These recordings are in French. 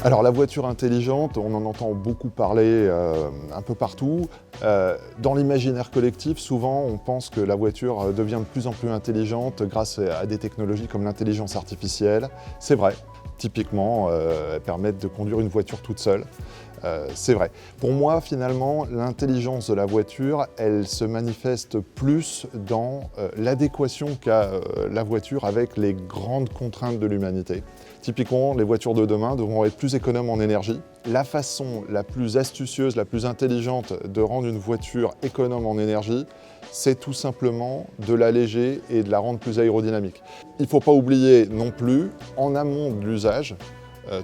Alors la voiture intelligente, on en entend beaucoup parler un peu partout. Dans l'imaginaire collectif, souvent on pense que la voiture devient de plus en plus intelligente grâce à des technologies comme l'intelligence artificielle. C'est vrai, typiquement, elles permettent de conduire une voiture toute seule. C'est vrai. Pour moi, finalement, l'intelligence de la voiture, elle se manifeste plus dans l'adéquation qu'a la voiture avec les grandes contraintes de l'humanité. Typiquement, les voitures de demain devront être plus économes en énergie. La façon la plus astucieuse, la plus intelligente de rendre une voiture économe en énergie, c'est tout simplement de l'alléger et de la rendre plus aérodynamique. Il ne faut pas oublier non plus, en amont de l'usage,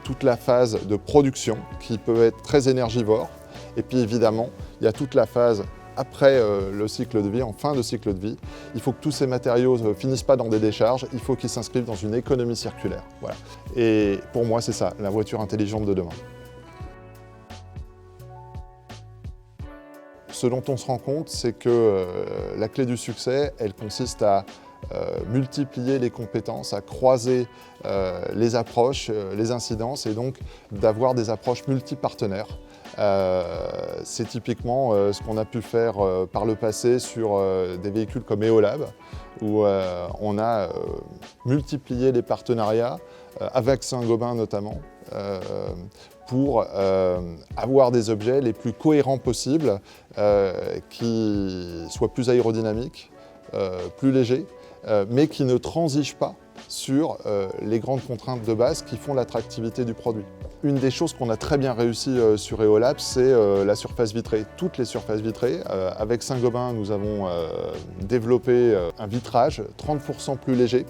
toute la phase de production qui peut être très énergivore. Et puis évidemment, il y a toute la phase après le cycle de vie, en fin de cycle de vie. Il faut que tous ces matériaux ne finissent pas dans des décharges, il faut qu'ils s'inscrivent dans une économie circulaire. Voilà. Et pour moi, c'est ça, la voiture intelligente de demain. Ce dont on se rend compte, c'est que la clé du succès, elle consiste à multiplier les compétences, à croiser les approches, les incidences et donc d'avoir des approches multipartenaires. C'est typiquement ce qu'on a pu faire par le passé sur des véhicules comme Eolab, où on a multiplié les partenariats, avec Saint-Gobain notamment, pour avoir des objets les plus cohérents possibles, qui soient plus aérodynamiques, plus légers, mais qui ne transigent pas sur les grandes contraintes de base qui font l'attractivité du produit. Une des choses qu'on a très bien réussi sur Eolab, c'est la surface vitrée. Toutes les surfaces vitrées. Avec Saint-Gobain, nous avons développé un vitrage 30% plus léger,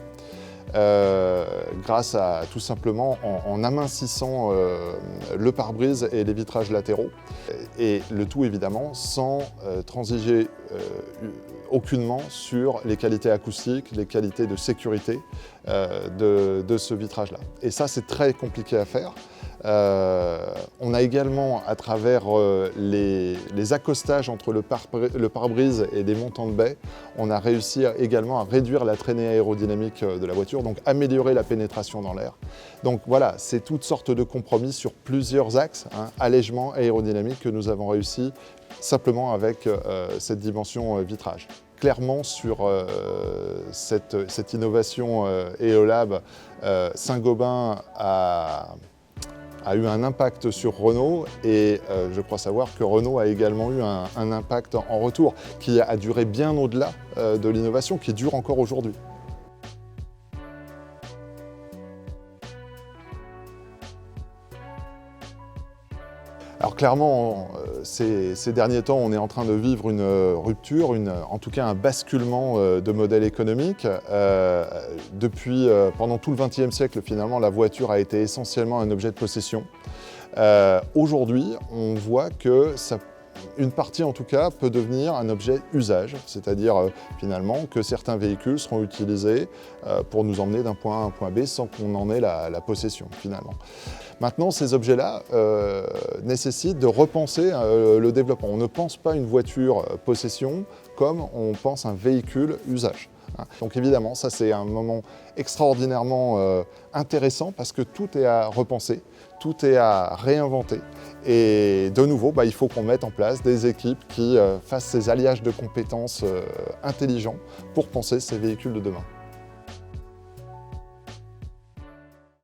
grâce à tout simplement en amincissant le pare-brise et les vitrages latéraux. Et le tout évidemment sans transiger aucunement sur les qualités acoustiques, les qualités de sécurité de ce vitrage-là. Et ça, c'est très compliqué à faire. On a également, à travers les accostages entre le pare-brise et les montants de baie, on a réussi également à réduire la traînée aérodynamique de la voiture, donc améliorer la pénétration dans l'air. Donc voilà, c'est toutes sortes de compromis sur plusieurs axes, allègement aérodynamique que nous avons réussi simplement avec cette dimension vitrage. Clairement, sur cette innovation Eolab, Saint-Gobain a eu un impact sur Renault et je crois savoir que Renault a également eu un impact en retour qui a duré bien au-delà de l'innovation, qui dure encore aujourd'hui. Alors clairement, ces derniers temps, on est en train de vivre une rupture, en tout cas un basculement de modèle économique. Pendant tout le XXe siècle, finalement, la voiture a été essentiellement un objet de possession. Aujourd'hui, on voit que une partie en tout cas peut devenir un objet usage, c'est-à-dire finalement que certains véhicules seront utilisés pour nous emmener d'un point A à un point B sans qu'on en ait la possession finalement. Maintenant, ces objets-là nécessitent de repenser le développement. On ne pense pas une voiture possession comme on pense un véhicule usage. Donc évidemment, ça c'est un moment extraordinairement intéressant parce que tout est à repenser, tout est à réinventer. Et de nouveau, il faut qu'on mette en place des équipes qui fassent ces alliages de compétences intelligents pour penser ces véhicules de demain.